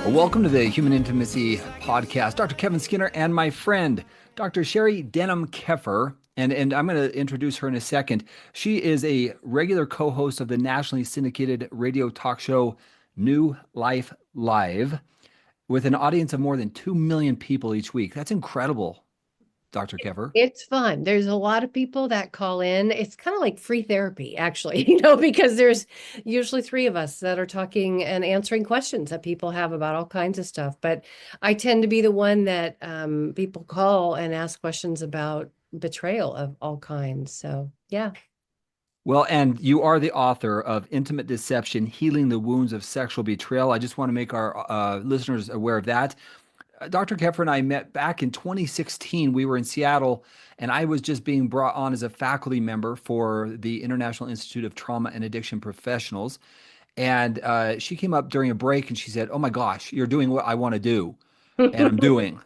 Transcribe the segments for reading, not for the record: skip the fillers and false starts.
Welcome to the Human Intimacy Podcast. Dr. Kevin Skinner and my friend, Dr. Sheri Denham Keffer. And I'm going to introduce her in a second. She is a regular co-host of the nationally syndicated radio talk show New Life Live with an audience of more than 2 million people each week. That's incredible, Dr. Keffer. It's fun. There's a lot of people that call in. It's kind of like free therapy, actually, because there's usually three of us that are talking and answering questions that people have about all kinds of stuff. But I tend to be the one that people call and ask questions about betrayal of all kinds. So, yeah. Well, and you are the author of Intimate Deception, Healing the Wounds of Sexual Betrayal. I just want to make our listeners aware of that. Dr. Keffer and I met back in 2016. We were in Seattle, and I was just being brought on as a faculty member for the International Institute of Trauma and Addiction Professionals. And she came up during a break and she said, "Oh my gosh, you're doing what I want to do, and I'm doing."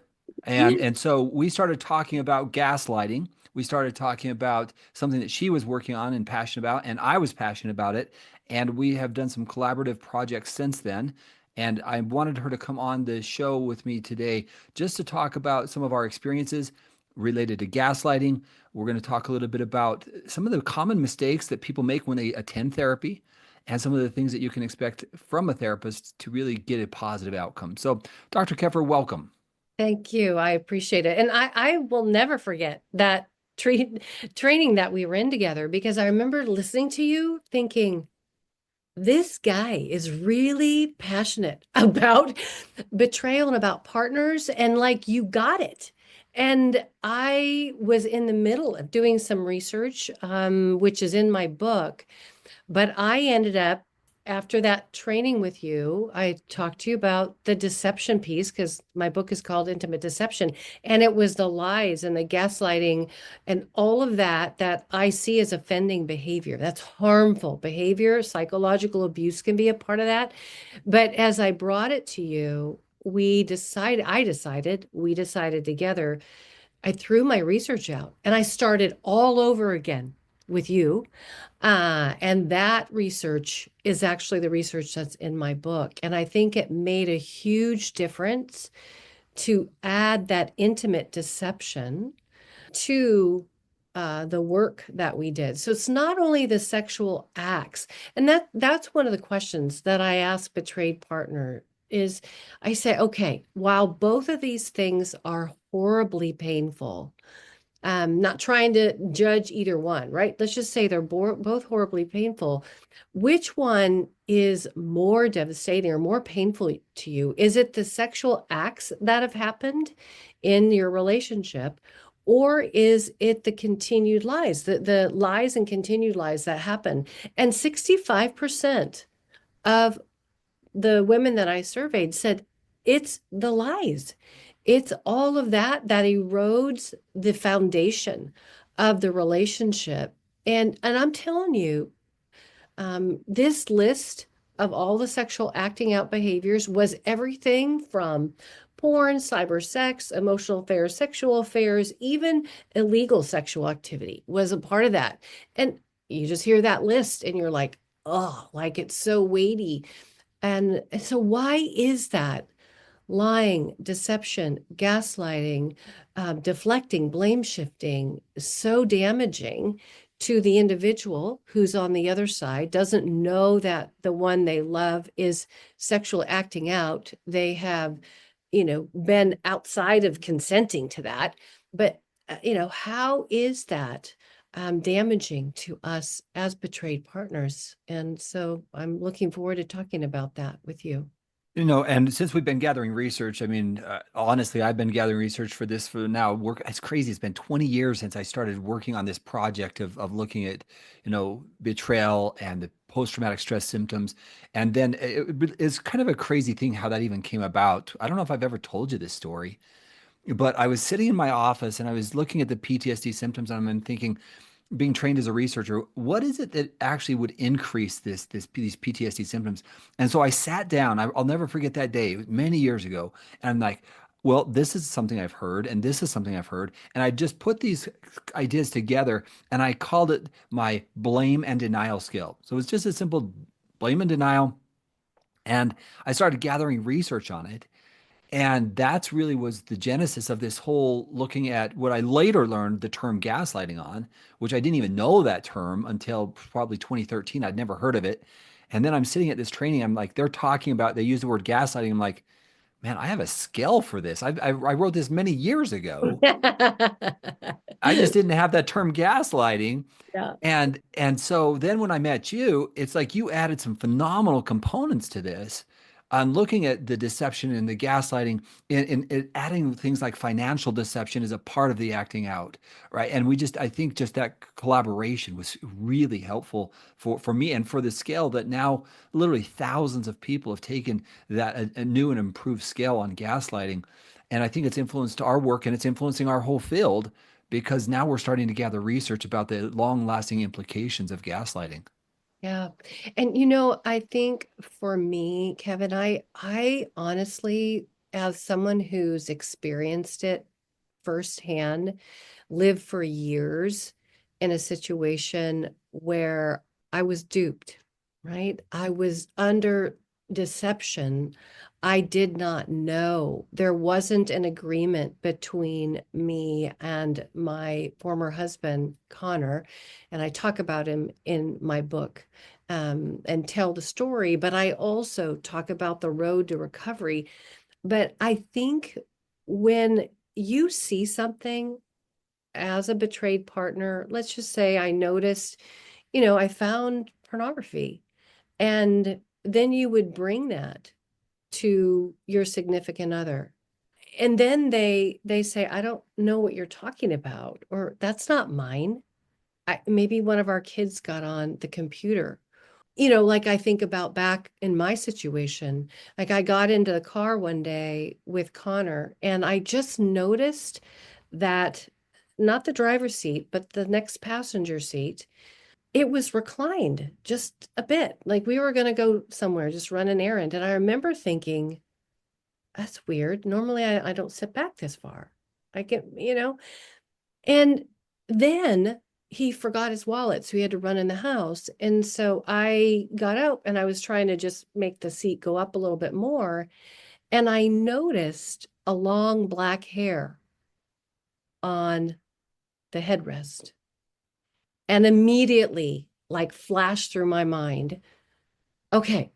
And so we started talking about gaslighting. We started talking about something that she was working on and passionate about, and I was passionate about it. And we have done some collaborative projects since then. And I wanted her to come on the show with me today just to talk about some of our experiences related to gaslighting. We're going to talk a little bit about some of the common mistakes that people make when they attend therapy and some of the things that you can expect from a therapist to really get a positive outcome. So, Dr. Keffer, welcome. Thank you. I appreciate it. And I will never forget that training that we were in together, because I remember listening to you thinking, this guy is really passionate about betrayal and about partners, and like, you got it. And I was in the middle of doing some research, which is in my book, but I ended up, after that training with you, I talked to you about the deception piece, because my book is called Intimate Deception. And it was the lies and the gaslighting and all of that that I see as offending behavior. That's harmful behavior. Psychological abuse can be a part of that. But as I brought it to you, we decided together, I threw my research out and I started all over again with you. And that research is actually the research that's in my book. And I think it made a huge difference to add that intimate deception to the work that we did. So it's not only the sexual acts, and that's one of the questions that I ask betrayed partner is, I say, okay, while both of these things are horribly painful, not trying to judge either one, right? Let's just say they're both horribly painful. Which one is more devastating or more painful to you? Is it the sexual acts that have happened in your relationship, or is it the continued lies, the lies and continued lies that happen? And 65% of the women that I surveyed said it's the lies. It's all of that that erodes the foundation of the relationship. And I'm telling you, this list of all the sexual acting out behaviors was everything from porn, cyber sex, emotional affairs, sexual affairs, even illegal sexual activity was a part of that. And you just hear that list and you're like, oh, like, it's so weighty. And so why is that? Lying, deception, gaslighting, deflecting, blame shifting, so damaging to the individual who's on the other side, doesn't know that the one they love is sexual acting out. They have, been outside of consenting to that. But, how is that damaging to us as betrayed partners? And so I'm looking forward to talking about that with you. And since we've been gathering research, I mean, honestly, I've been gathering research for this for now work. It's crazy. It's been 20 years since I started working on this project of looking at, betrayal and the post-traumatic stress symptoms. And then it's kind of a crazy thing how that even came about. I don't know if I've ever told you this story, but I was sitting in my office and I was looking at the PTSD symptoms and I'm thinking, being trained as a researcher, what is it that actually would increase these PTSD symptoms? And so I sat down. I'll never forget that day, many years ago, and I'm like, well, this is something I've heard, and this is something I've heard, and I just put these ideas together, and I called it my blame and denial scale. So it's just a simple blame and denial. And I started gathering research on it. And that's really was the genesis of this whole looking at what I later learned the term gaslighting on, which I didn't even know that term until probably 2013. I'd never heard of it. And then I'm sitting at this training. I'm like, they're talking about, they use the word gaslighting. I'm like, man, I have a skill for this. I wrote this many years ago. I just didn't have that term gaslighting. Yeah. And so then when I met you, it's like you added some phenomenal components to this. On looking at the deception and the gaslighting, and adding things like financial deception as a part of the acting out, right? And I think just that collaboration was really helpful for me and for the scale that now literally thousands of people have taken that a new and improved scale on gaslighting. And I think it's influenced our work and it's influencing our whole field because now we're starting to gather research about the long-lasting implications of gaslighting. Yeah. And I think for me, Kevin, I honestly, as someone who's experienced it firsthand, lived for years in a situation where I was duped, right? I was under deception. I did not know. There wasn't an agreement between me and my former husband, Connor, and I talk about him in my book, and tell the story, but I also talk about the road to recovery. But I think when you see something as a betrayed partner, let's just say I noticed, I found pornography, and then you would bring that to your significant other. And then they say, I don't know what you're talking about, or that's not mine. Maybe one of our kids got on the computer. Like I think about back in my situation, like I got into the car one day with Connor and I just noticed that not the driver's seat, but the next passenger seat, it was reclined just a bit. Like we were going to go somewhere, just run an errand. And I remember thinking, that's weird. Normally I don't sit back this far. I get, and then he forgot his wallet, so he had to run in the house. And so I got out and I was trying to just make the seat go up a little bit more. And I noticed a long black hair on the headrest. And immediately, like, flashed through my mind, okay,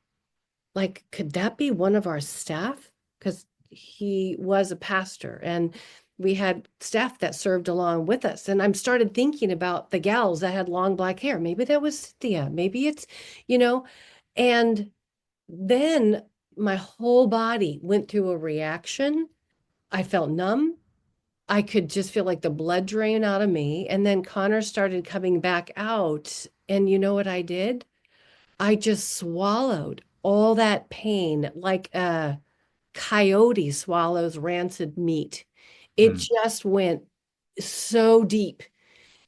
like, could that be one of our staff? Because he was a pastor and we had staff that served along with us. And I'm started thinking about the gals that had long black hair. Maybe that was Cynthia. Maybe it's, you know, and then my whole body went through a reaction. I felt numb. I could just feel like the blood drain out of me. And then Connor started coming back out. And you know what I did? I just swallowed all that pain like a coyote swallows rancid meat. It Hmm. just went so deep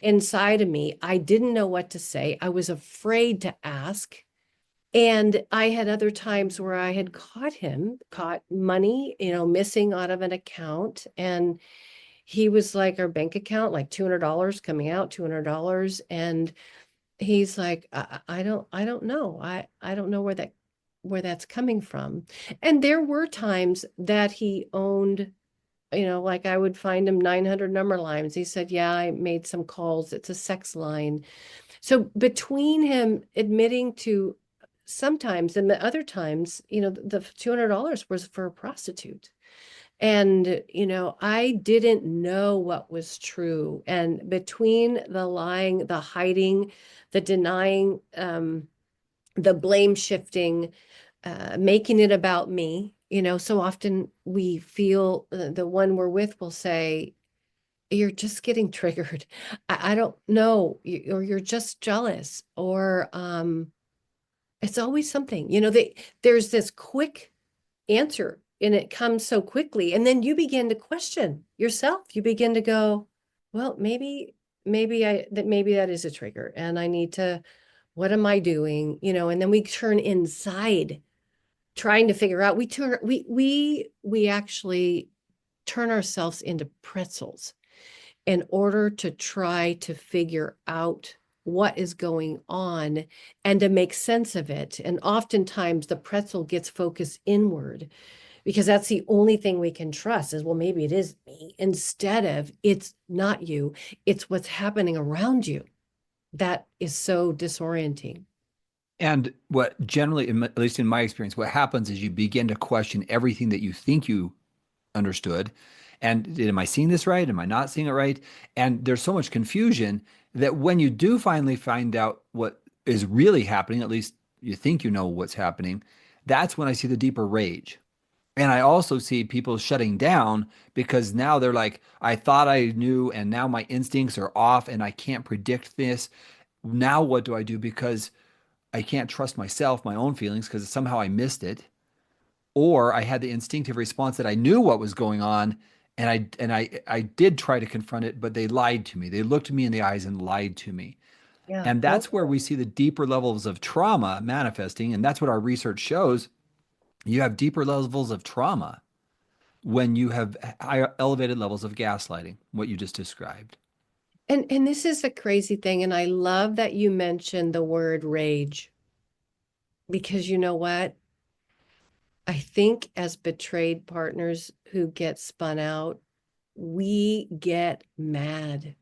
inside of me. I didn't know what to say. I was afraid to ask. And I had other times where I had caught money, missing out of an account. And he was like, our bank account, like $200 coming out, $200. And he's like, I don't know. I don't know where that's coming from. And there were times that he owned, like I would find him 900 number lines. He said, yeah, I made some calls. It's a sex line. So between him admitting to sometimes and the other times, the $200 was for a prostitute. And, I didn't know what was true. And between the lying, the hiding, the denying, the blame shifting, making it about me, so often we feel the one we're with will say, you're just getting triggered. I don't know, or you're just jealous, or it's always something, there's this quick answer and it comes so quickly. And then you begin to question yourself. You begin to go, well, maybe that is a trigger and I need to, what am I doing? And then we turn inside trying to figure out, we actually turn ourselves into pretzels in order to try to figure out what is going on and to make sense of it. And oftentimes the pretzel gets focused inward because that's the only thing we can trust is, well, maybe it is me, instead of it's not you, it's what's happening around you. That is so disorienting. And what generally, at least in my experience, what happens is you begin to question everything that you think you understood. And am I seeing this right? Am I not seeing it right? And there's so much confusion that when you do finally find out what is really happening, at least you think you know what's happening, that's when I see the deeper rage. And I also see people shutting down because now they're like, I thought I knew, and now my instincts are off and I can't predict this. Now what do I do? Because I can't trust myself, my own feelings, because somehow I missed it. Or I had the instinctive response that I knew what was going on, and I did try to confront it, but they lied to me. They looked me in the eyes and lied to me. Yeah, And totally. that's where we see the deeper levels of trauma manifesting. And that's what our research shows. You have deeper levels of trauma when you have higher elevated levels of gaslighting, what you just described. And this is the crazy thing, and I love that you mentioned the word rage because you know what? I think as betrayed partners who get spun out, we get mad.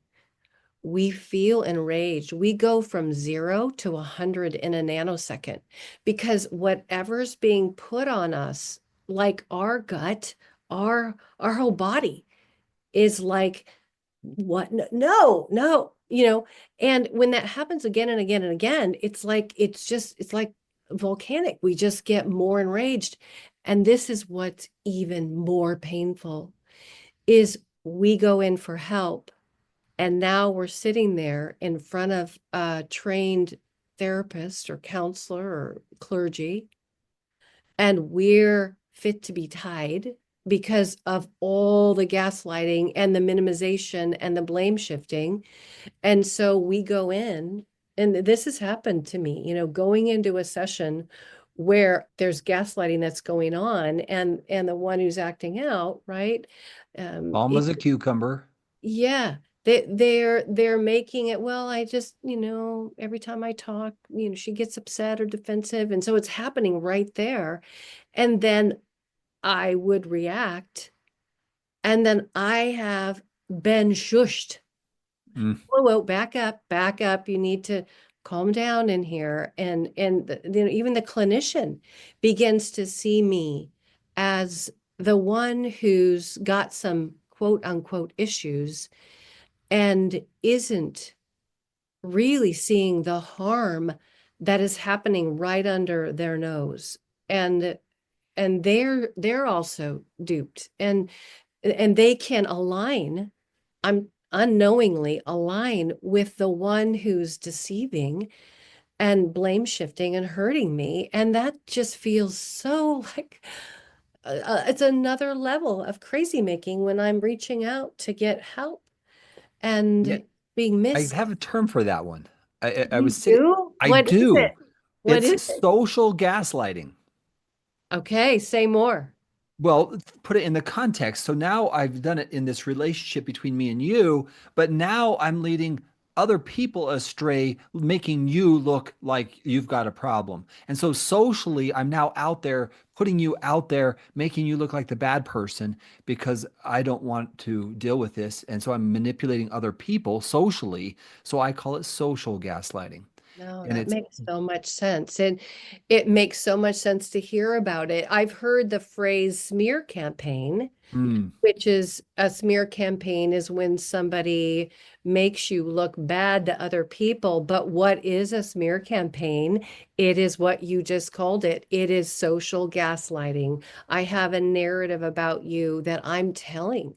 We feel enraged. We go from 0 to 100 in a nanosecond because whatever's being put on us, like our gut, our whole body is like, what? No, no, and when that happens again and again and again, it's like volcanic. We just get more enraged. And this is what's even more painful is we go in for help and now we're sitting there in front of a trained therapist or counselor or clergy, and we're fit to be tied because of all the gaslighting and the minimization and the blame shifting. And so we go in, and this has happened to me, going into a session where there's gaslighting that's going on, and the one who's acting out, right? Calm It as a cucumber. Yeah, they're making it, well, I just, every time I talk, she gets upset or defensive. And so it's happening right there. And then I would react. And then I have been shushed. Mm. Whoa, whoa, back up, back up. You need to calm down in here. And even the clinician begins to see me as the one who's got some quote unquote issues and isn't really seeing the harm that is happening right under their nose. And they're also duped, and they can align, I'm unknowingly align with the one who's deceiving and blame shifting and hurting me. And that just feels so like it's another level of crazy making when I'm reaching out to get help Yeah, and being I missed. have a term for that one. I You was sitting, do? I What is it? do. What is It's it? social gaslighting. Okay, say more. Well, put it in the context. So now I've done it in this relationship between me and you, but now I'm leading other people astray, making you look like you've got a problem. And so socially, I'm now out there, putting you out there, making you look like the bad person because I don't want to deal with this. And so I'm manipulating other people socially. So I call it social gaslighting. No, And that it's, makes so much sense. And it makes so much sense to hear about it. I've heard the phrase smear campaign, mm, which is a smear campaign is when somebody makes you look bad to other people. But what is a smear campaign? It is what you just called it. It is social gaslighting. I have a narrative about you that I'm telling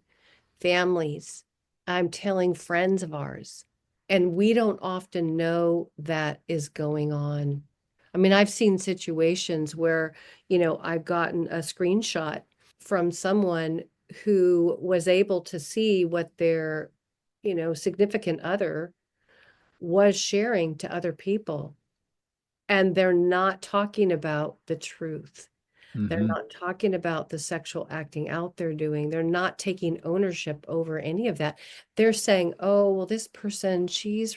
families, I'm telling friends of ours, and we don't often know that is going on. I mean, I've seen situations where, I've gotten a screenshot from someone who was able to see what their, significant other was sharing to other people, and they're not talking about the truth. They're Hmm. not talking about the sexual acting out they're doing. They're not taking ownership over any of that. They're saying, oh, well, this person, she's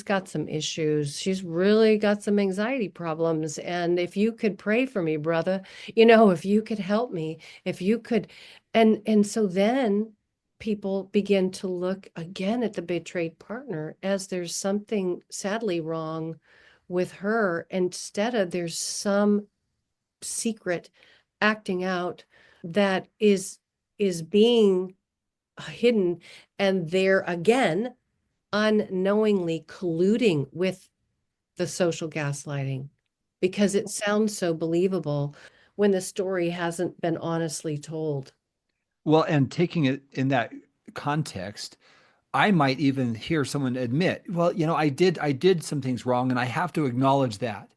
got some issues. She's really got some anxiety problems. And if you could pray for me, brother, if you could help me, if you could. And so then people begin to look again at the betrayed partner as there's something sadly wrong with her, instead of there's some secret acting out that is being hidden, and they're again unknowingly colluding with the social gaslighting because it sounds so believable when the story hasn't been honestly told. Well, and taking it in that context, I might even hear someone admit, well, I did some things wrong and I have to acknowledge that.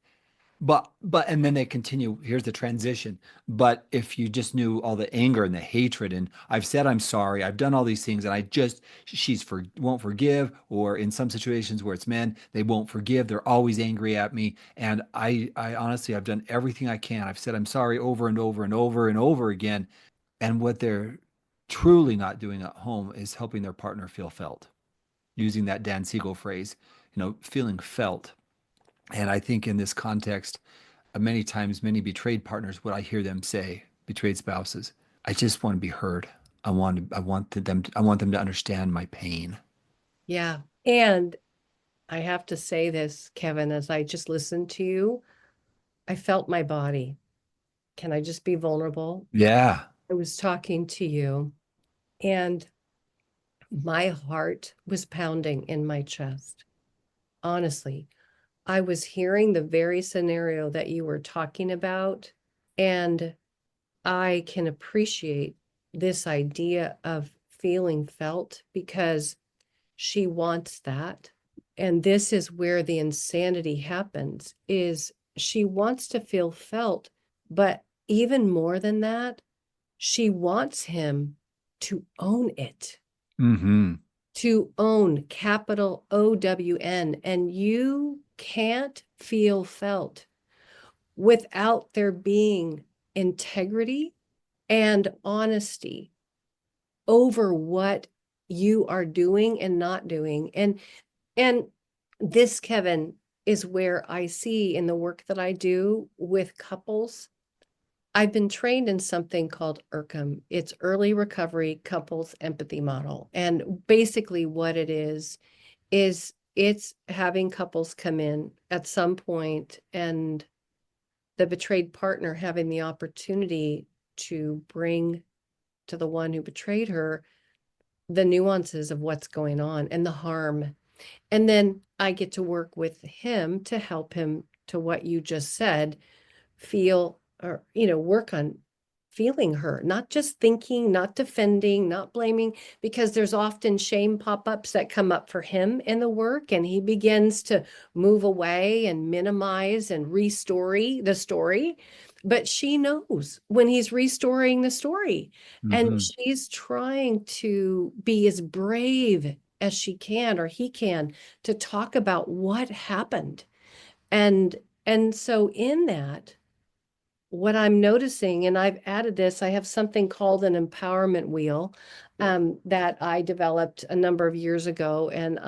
But and then they continue, here's the transition. But if you just knew all the anger and the hatred, and I've said I'm sorry, I've done all these things, and she's won't forgive, or in some situations where it's men, they won't forgive. They're always angry at me. And I honestly, I've done everything I can. I've said I'm sorry over and over and over and over again. And what they're truly not doing at home is helping their partner feel felt, using that Dan Siegel phrase, feeling felt. And I think in this context, many times, many betrayed partners, what I hear them say, betrayed spouses, I just want to be heard. I want them to understand my pain. Yeah. And I have to say this, Kevin, as I just listened to you, I felt my body. Can I just be vulnerable? Yeah. I was talking to you, and my heart was pounding in my chest. Honestly, I was hearing the very scenario that you were talking about, and I can appreciate this idea of feeling felt because she wants that. And this is where the insanity happens, is she wants to feel felt, but even more than that, she wants him to own it, Mm-hmm. to own, capital OWN. And you can't feel felt without there being integrity and honesty over what you are doing and not doing. And this, Kevin, is where I see in the work that I do with couples. I've been trained in something called ERCM. It's Early Recovery Couples Empathy Model. And basically what it is it's having couples come in at some point, and the betrayed partner having the opportunity to bring to the one who betrayed her the nuances of what's going on and the harm. And then I get to work with him to help him, to what you just said, feel, or work on feeling her, not just thinking, not defending, not blaming, because there's often shame pop-ups that come up for him in the work, and he begins to move away and minimize and restory the story. But she knows when he's restoring the story, and Mm-hmm. she's trying to be as brave as she can, or he can, to talk about what happened. And so in that, what I'm noticing, and I've added this, I have something called an empowerment wheel, that I developed a number of years ago, and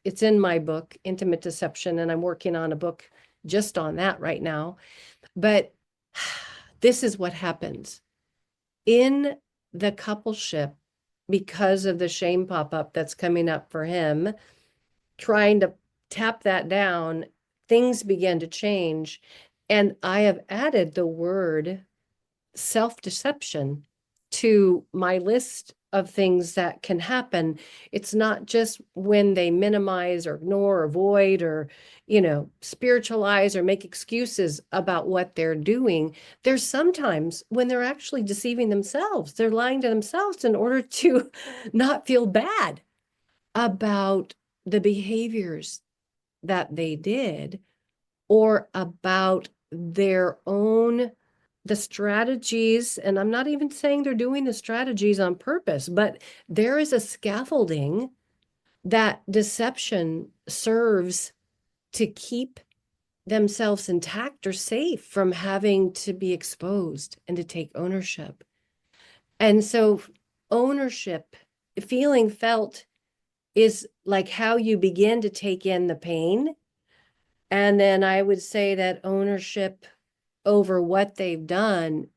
it's in my book, Intimate Deception, and I'm working on a book just on that right now. But this is what happens in the coupleship because of the shame pop-up that's coming up for him, trying to tap that down, things begin to change. And I have added the word self-deception to my list of things that can happen. It's not just when they minimize or ignore or avoid or, spiritualize or make excuses about what they're doing. There's sometimes when they're actually deceiving themselves. They're lying to themselves in order to not feel bad about the behaviors that they did, or about their own, the strategies. And I'm not even saying they're doing the strategies on purpose, but there is a scaffolding that deception serves to keep themselves intact or safe from having to be exposed and to take ownership. And so ownership, feeling felt, is like how you begin to take in the pain. And then I would say that ownership over what they've done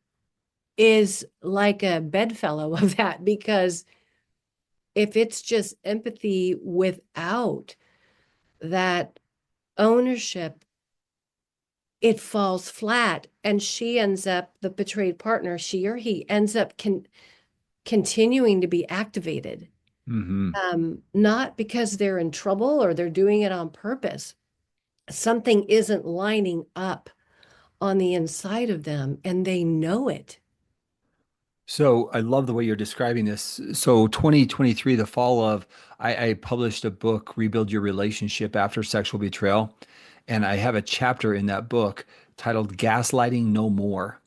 is like a bedfellow of that, because if it's just empathy without that ownership, it falls flat, and she ends up, the betrayed partner, she or he ends up continuing to be activated, Hmm. not because they're in trouble or they're doing it on purpose. Something isn't lining up on the inside of them, and they know it. So I love the way you're describing this. So 2023, the fall of, I published a book, Rebuild Your Relationship After Sexual Betrayal. And I have a chapter in that book titled Gaslighting No More.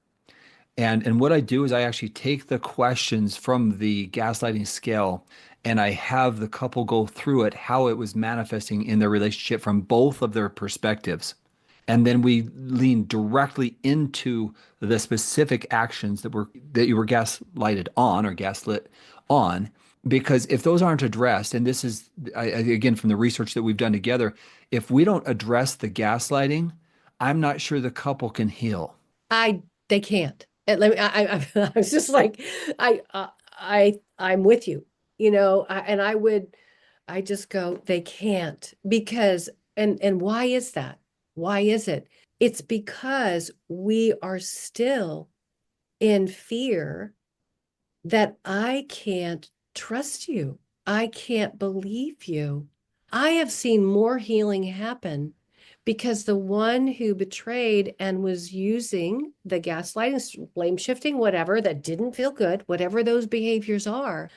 And what I do is I actually take the questions from the gaslighting scale and I have the couple go through it, how it was manifesting in their relationship from both of their perspectives. And then we lean directly into the specific actions that you were gaslighted on or gaslit on. Because if those aren't addressed, and this is again from the research that we've done together, if we don't address the gaslighting, I'm not sure the couple can heal. They can't. And let me, I was just like, I'm with you, and I just go, they can't, because, and why is that? Why is it? It's because we are still in fear that I can't trust you. I can't believe you. I have seen more healing happen because the one who betrayed and was using the gaslighting, blame shifting, whatever, that didn't feel good, whatever those behaviors are,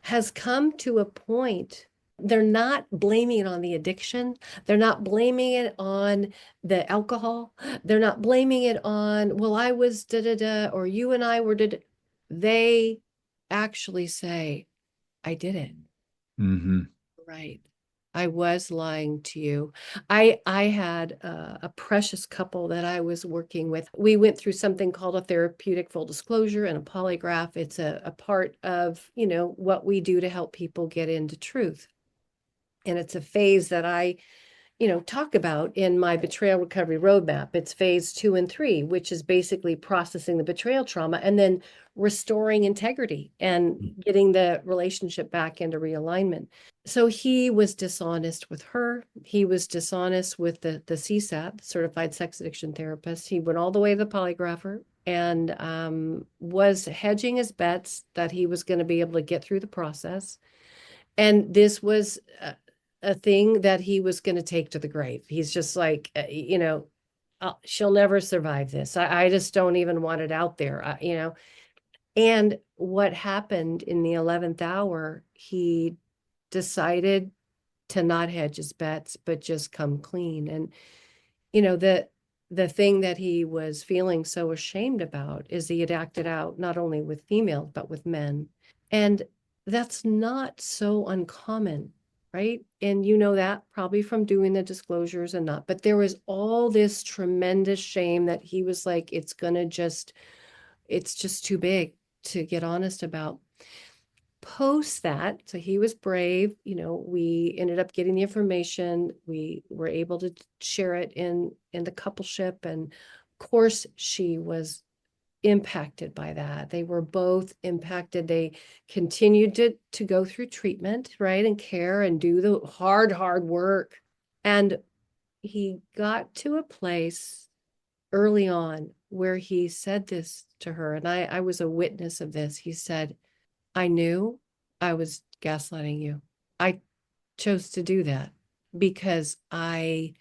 has come to a point. They're not blaming it on the addiction. They're not blaming it on the alcohol. They're not blaming it on, well, I was da da da, or you and I were da da. They actually say, I did it. Hmm. Right. I was lying to you. I had a precious couple that I was working with. We went through something called a therapeutic full disclosure and a polygraph. It's a part of, what we do to help people get into truth. And it's a phase that I talk about in my betrayal recovery roadmap. It's phase 2 and 3, which is basically processing the betrayal trauma and then restoring integrity and getting the relationship back into realignment. So he was dishonest with her. He was dishonest with the CSAT, Certified Sex Addiction Therapist. He went all the way to the polygrapher and was hedging his bets that he was going to be able to get through the process. And this was a thing that he was going to take to the grave. He's just like, she'll never survive this. I just don't even want it out there. And what happened in the 11th hour, he decided to not hedge his bets, but just come clean. And, the thing that he was feeling so ashamed about is he had acted out not only with females, but with men. And that's not so uncommon, right? And you know that probably from doing the disclosures and not, but there was all this tremendous shame that he was like, it's just too big to get honest about. Post that, so he was brave. We ended up getting the information. We were able to share it in the coupleship, and of course she was impacted by that. They were both impacted. They continued to go through treatment, right, and care and do the hard work. And he got to a place early on where he said this to her, and I was a witness of this. He said, I knew I was gaslighting you. I chose to do that because I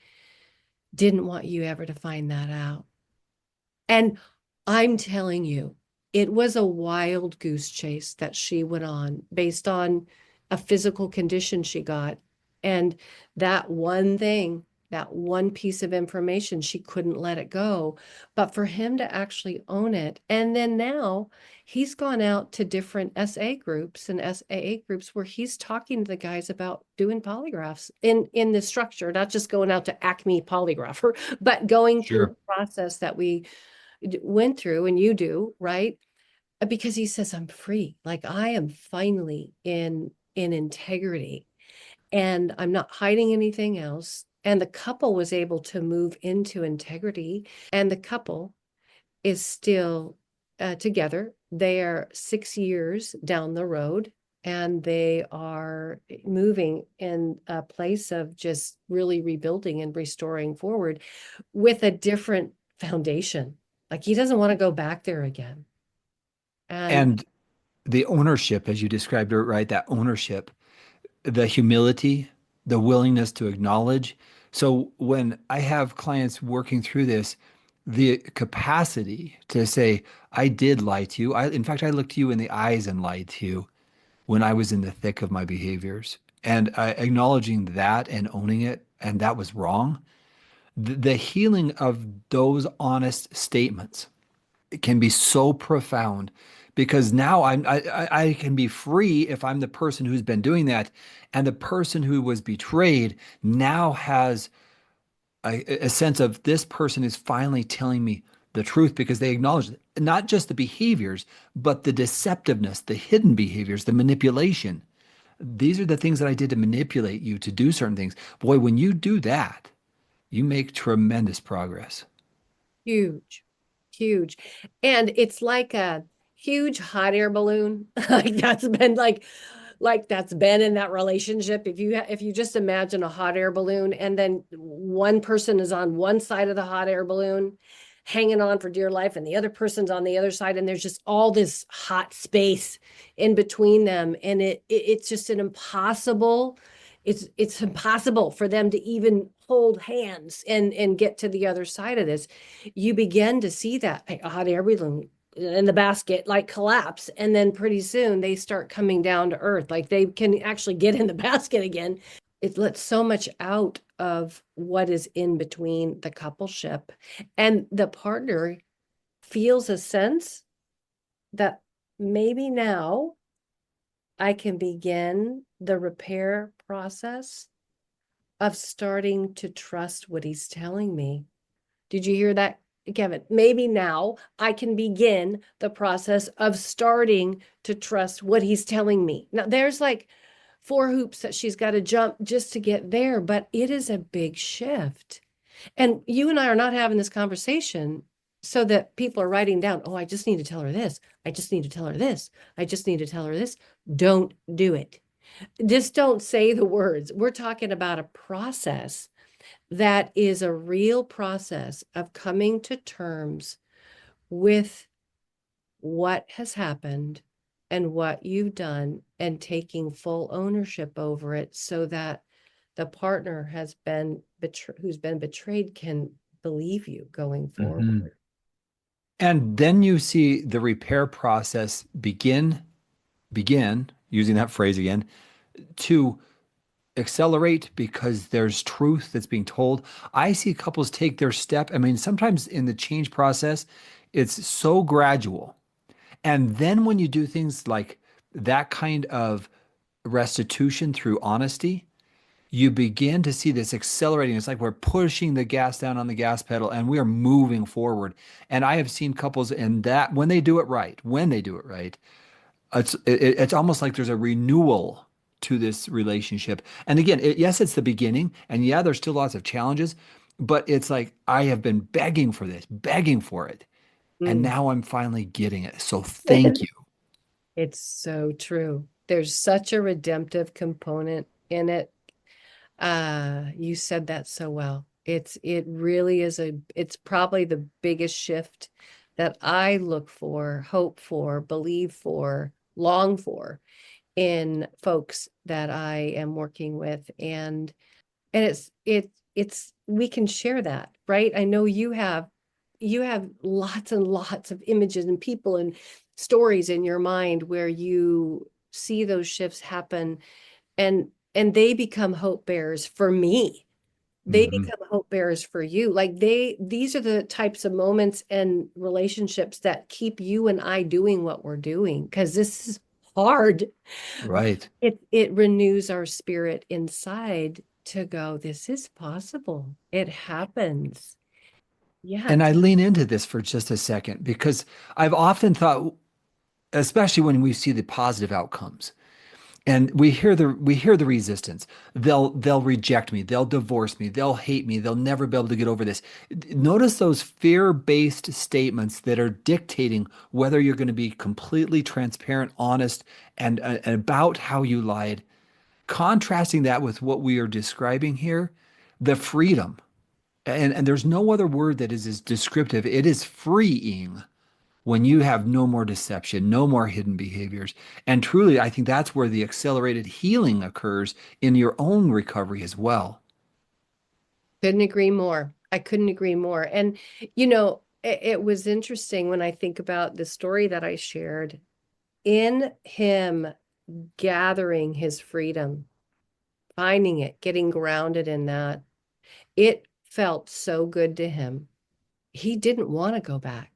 didn't want you ever to find that out. And I'm telling you, it was a wild goose chase that she went on based on a physical condition she got. And that one thing that one piece of information. She couldn't let it go. But for him to actually own it, and then now he's gone out to different SA groups and SAA groups where he's talking to the guys about doing polygraphs in the structure, not just going out to Acme polygrapher, but going through Sure. the process that we went through and you do, right? Because he says, I'm free. Like I am finally in integrity and I'm not hiding anything else. And the couple was able to move into integrity, and the couple is still together. They are 6 years down the road, and they are moving in a place of just really rebuilding and restoring forward with a different foundation. Like he doesn't want to go back there again. And And the ownership, as you described it, right? That ownership, the humility, the willingness to acknowledge. So when I have clients working through this, the capacity to say, I did lie to you. In fact, I looked you in the eyes and lied to you when I was in the thick of my behaviors. And acknowledging that and owning it, and that was wrong. The healing of those honest statements can be so profound because now I can be free if I'm the person who's been doing that, and the person who was betrayed now has a sense of this person is finally telling me the truth because they acknowledge not just the behaviors, but the deceptiveness, the hidden behaviors, the manipulation. These are the things that I did to manipulate you to do certain things. Boy, when you do that, you make tremendous progress. huge, huge. And it's like a huge hot air balloon. Like that's been like that's been in that relationship. If you just imagine a hot air balloon and then one person is on one side of the hot air balloon hanging on for dear life and the other person's on the other side and there's just all this hot space in between them and it's just an impossible it's impossible for them to even hold hands and get to the other side of this. You begin to see that a hot air balloon in the basket like collapse, and then pretty soon they start coming down to earth, like they can actually get in the basket again. It lets so much out of what is in between the coupleship, and the partner feels a sense that maybe now I can begin the repair process of starting to trust what he's telling me. Did you hear that, Kevin? Maybe now I can begin the process of starting to trust what he's telling me. Now, there's like 4 hoops that she's got to jump just to get there, but it is a big shift. And you and I are not having this conversation so that people are writing down, oh, I just need to tell her this. I just need to tell her this. I just need to tell her this. Don't do it. Just don't say the words. We're talking about a process that is a real process of coming to terms with what has happened and what you've done and taking full ownership over it so that the partner who's been betrayed can believe you going Mhm. forward. And then you see the repair process begin, using that phrase again, to accelerate because there's truth that's being told. I see couples take their step. I mean, sometimes in the change process, it's so gradual. And then when you do things like that kind of restitution through honesty, you begin to see this accelerating. It's like we're pushing the gas down on the gas pedal and we are moving forward. And I have seen couples in that when they do it right, it's almost like there's a renewal to this relationship. And again, yes, it's the beginning, and yeah, there's still lots of challenges, but it's like I have been begging for this, begging for it, and Mm. now I'm finally getting it. So thank you. It's so true. There's such a redemptive component in it. You said that so well. It really is it's probably the biggest shift that I look for, hope for, believe for, long for in folks that I am working with. And it's we can share that, right? I know you have lots and lots of images and people and stories in your mind where you see those shifts happen and they become hope bearers for me They Hmm. become hope bearers for you. Like these are the types of moments and relationships that keep you and I doing what we're doing because this is hard. Right. It renews our spirit inside to go, this is possible. It happens. Yeah. And I lean into this for just a second because I've often thought, especially when we see the positive outcomes, and we hear the resistance. They'll reject me, they'll divorce me, they'll hate me, they'll never be able to get over this. Notice those fear-based statements that are dictating whether you're going to be completely transparent, honest, and about how you lied. Contrasting that with what we are describing here, the freedom. And there's no other word that is as descriptive. It is freeing when you have no more deception, no more hidden behaviors. And truly, I think that's where the accelerated healing occurs in your own recovery as well. Couldn't agree more. I couldn't agree more. And, it was interesting when I think about the story that I shared in him gathering his freedom, finding it, getting grounded in that. It felt so good to him. He didn't want to go back.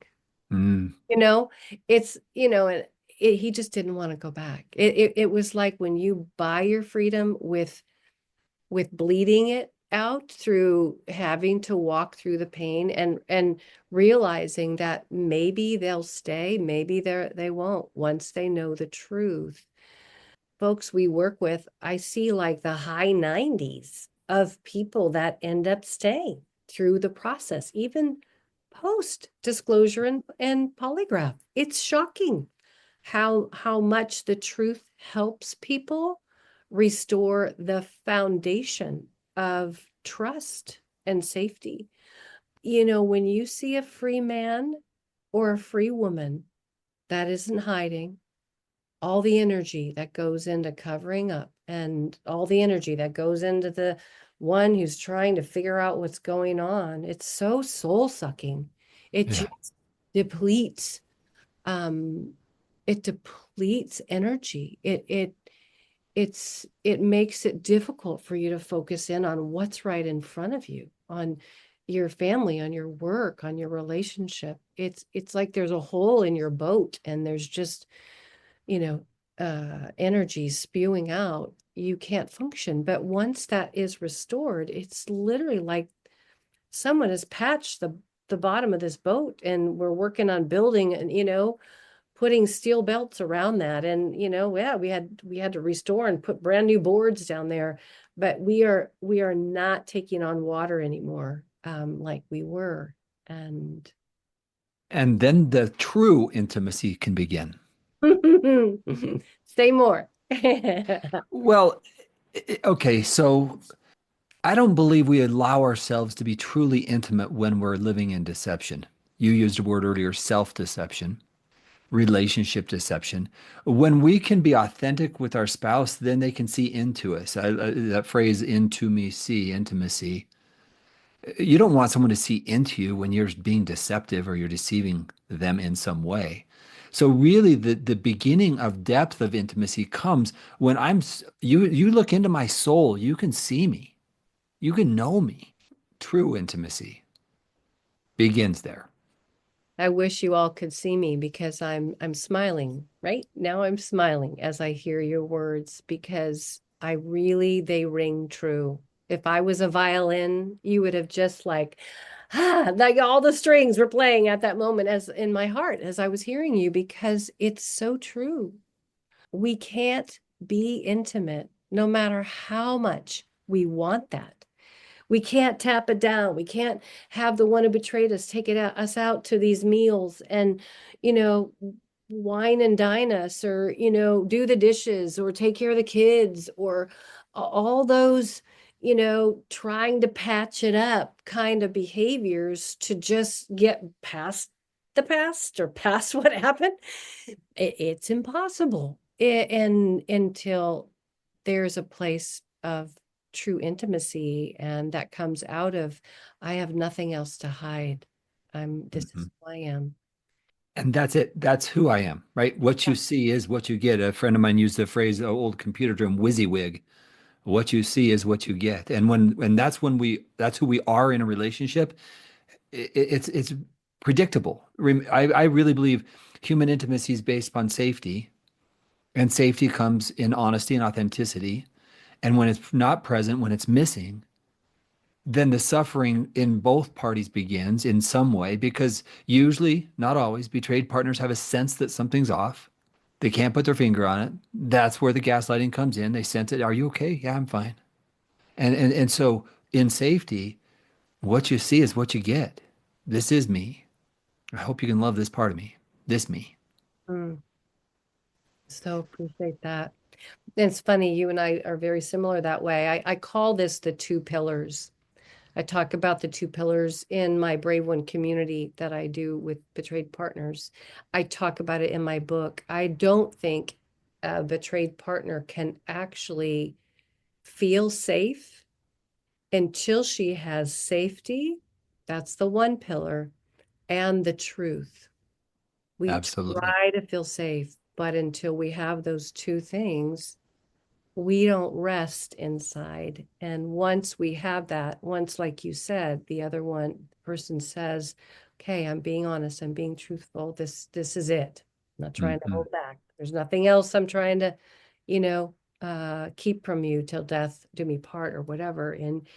Mm, You know, it's, he just didn't want to go back. It was like when you buy your freedom with bleeding it out through having to walk through the pain and realizing that maybe they'll stay, maybe they won't once they know the truth. Folks we work with, I see like the high 90s of people that end up staying through the process, even post disclosure and polygraph. It's shocking how much the truth helps people restore the foundation of trust and safety. When you see a free man or a free woman that isn't hiding, all the energy that goes into covering up and all the energy that goes into the one who's trying to figure out what's going on, it's so soul sucking. It yeah. just depletes um it depletes energy. It makes it difficult for you to focus in on what's right in front of you, on your family, on your work, on your relationship. It's like there's a hole in your boat and there's just, you know, energy spewing out. You can't function. But once that is restored, it's literally like someone has patched the bottom of this boat and we're working on building and putting steel belts around that. And yeah, we had to restore and put brand new boards down there, but we are not taking on water anymore, like we were. And And then the true intimacy can begin. say more. Well, okay, so I don't believe we allow ourselves to be truly intimate when we're living in deception. You used a word earlier, self-deception, relationship deception. When we can be authentic with our spouse, then they can see into us. That phrase, into me, see, intimacy. You don't want someone to see into you when you're being deceptive or you're deceiving them in some way. So really the beginning of depth of intimacy comes when you look into my soul, you can see me. You can know me. True intimacy begins there. I wish you all could see me because I'm smiling right now. I'm smiling as I hear your words because they ring true. If I was a violin, you would have just like all the strings were playing at that moment as in my heart as I was hearing you because it's so true. We can't be intimate no matter how much we want that. We can't tap it down. We can't have the one who betrayed us take us out to these meals and, you know, wine and dine us or, do the dishes or take care of the kids or all those, trying to patch it up kind of behaviors to just get past the past or past what happened. It's impossible. And until there's a place of true intimacy and that comes out of I have nothing else to hide. This is Mhm. who I am. And that's it. That's who I am, right? What Yeah. you see is what you get. A friend of mine used the phrase, old computer term, WYSIWYG. What you see is what you get. And that's who we are in a relationship, it's predictable. I really believe human intimacy is based upon safety, and safety comes in honesty and authenticity. And when it's not present, when it's missing, then the suffering in both parties begins in some way, because usually, not always, betrayed partners have a sense that something's off. They can't put their finger on it. That's where the gaslighting comes in. They sense it. Are you okay? Yeah, I'm fine. And so in safety, what you see is what you get. This is me. I hope you can love this part of me. This me. Mm, so appreciate that. It's funny, you and I are very similar that way. I call this the two pillars. I talk about the two pillars in my Brave One community that I do with betrayed partners. I talk about it in my book. I don't think a betrayed partner can actually feel safe until she has safety. That's the one pillar, and the truth. We Absolutely. try to feel safe, but until we have those two things, we don't rest inside. And once we have that, once, like you said, the other one person says, okay, I'm being honest, I'm being truthful. This is it. I'm not trying to Hmm. hold back. There's nothing else I'm trying to, you know, keep from you till death do me part or whatever. And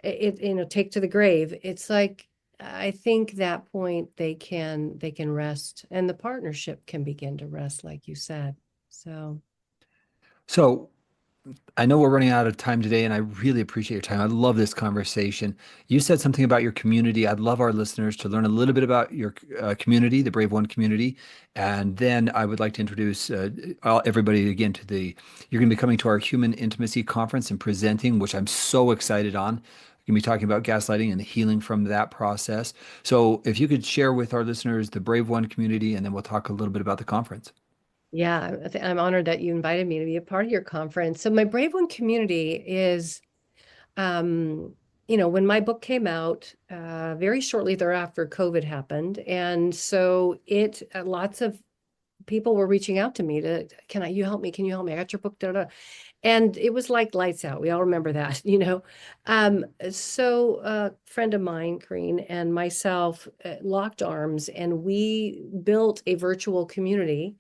take to the grave. It's like, I think that point they can rest, and the partnership can begin to rest, like you said. So So I know we're running out of time today, and I really appreciate your time. I love this conversation. You said something about your community. I'd love our listeners to learn a little bit about your community, the Brave One community. And then I would like to introduce everybody again to you're going to be coming to our Human Intimacy Conference and presenting, which I'm so excited on. We're going to be talking about gaslighting and healing from that process. So if you could share with our listeners the Brave One community, and then we'll talk a little bit about the conference. yeah, I'm honored that you invited me to be a part of your conference. So my Brave One community is, um, when my book came out, very shortly thereafter, COVID happened, and so lots of people were reaching out to me to, you help me? Can you help me? I got your book, da, da. And it was like lights out. We all remember that, So a friend of mine, Green, and myself locked arms, and we built a virtual community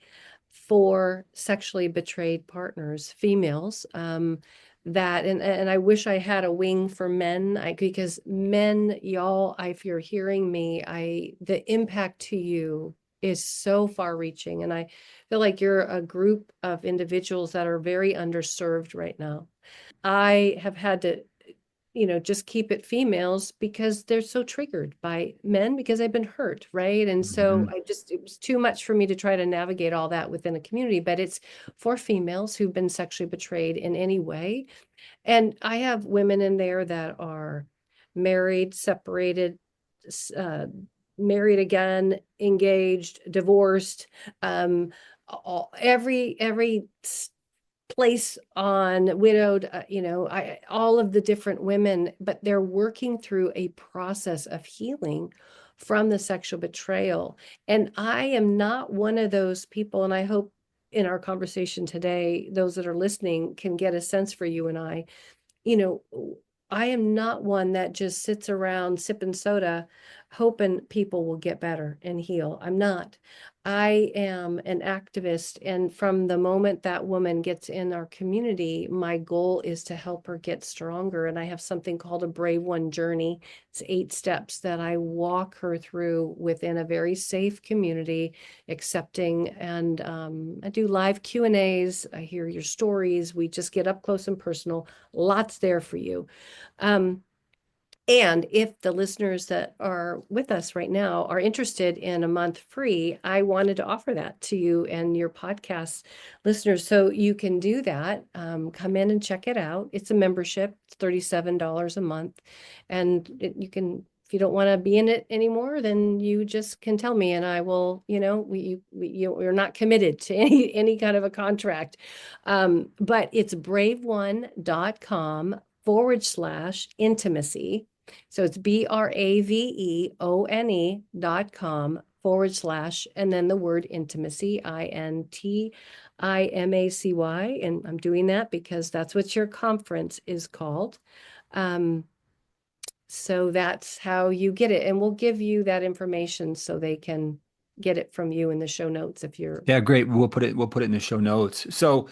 for sexually betrayed partners, females. And I wish I had a wing for men, because men, y'all, if you're hearing me, the impact to you is so far reaching. And I feel like you're a group of individuals that are very underserved right now. I have had to, just keep it females because they're so triggered by men because they've been hurt, right? And so Mhm. it was too much for me to try to navigate all that within a community, but it's for females who've been sexually betrayed in any way. And I have women in there that are married, separated, uh, married again, engaged, divorced, um, every place on widowed, all of the different women, but they're working through a process of healing from the sexual betrayal. And I am not one of those people, and I hope in our conversation today, those that are listening can get a sense for you and you know, I am not one that just sits around sipping soda, hoping people will get better and heal. I'm not. I am an activist. And from the moment that woman gets in our community, my goal is to help her get stronger. And I have something called a Brave One journey. It's 8 steps that I walk her through within a very safe community, accepting. And I do live Q&As. I hear your stories. We just get up close and personal. Lots there for you. Um, and if the listeners that are with us right now are interested in a month free, I wanted to offer that to you and your podcast listeners. So you can do that. Come in and check it out. It's a membership. It's $37 a month. And you can, if you don't want to be in it anymore, then you just can tell me and I will, we're not committed to any kind of a contract. But it's braveone.com/intimacy. So it's BRAVEONE.com / and then the word intimacy, INTIMACY. And I'm doing that because that's what your conference is called. So that's how you get it. And we'll give you that information so they can get it from you in the show notes if you're. Yeah, great. We'll put it in the show notes. So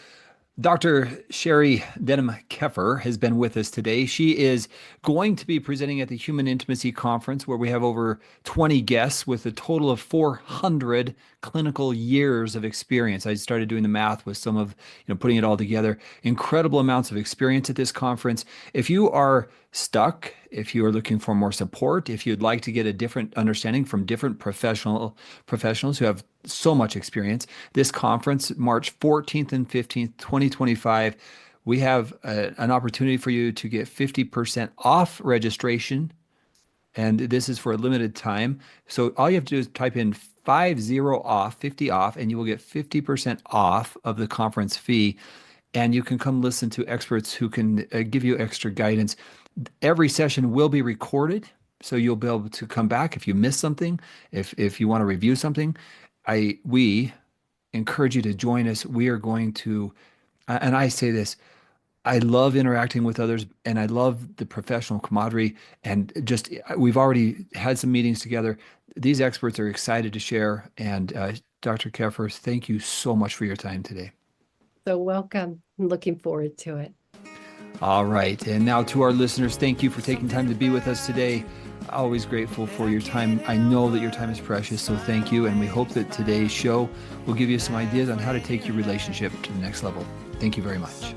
Dr. Sheri Denham Keffer has been with us today. She is going to be presenting at the Human Intimacy Conference, where we have over 20 guests with a total of 400 clinical years of experience. I started doing the math with some of, putting it all together. Incredible amounts of experience at this conference. If you are stuck, if you are looking for more support, if you'd like to get a different understanding from different professionals who have so much experience, this conference, March 14th and 15th, 2025, we have an opportunity for you to get 50% off registration. And this is for a limited time. So all you have to do is type in 50 off, and you will get 50% off of the conference fee. And you can come listen to experts who can give you extra guidance. Every session will be recorded, so you'll be able to come back if you miss something, if you want to review something. We encourage you to join us. We are going to, and I say this, I love interacting with others, and I love the professional camaraderie. And just we've already had some meetings together. These experts are excited to share. And Dr. Keffer, thank you so much for your time today. So welcome. I'm looking forward to it. All right. And now to our listeners, thank you for taking time to be with us today. Always grateful for your time. I know that your time is precious, so thank you. And we hope that today's show will give you some ideas on how to take your relationship to the next level. Thank you very much.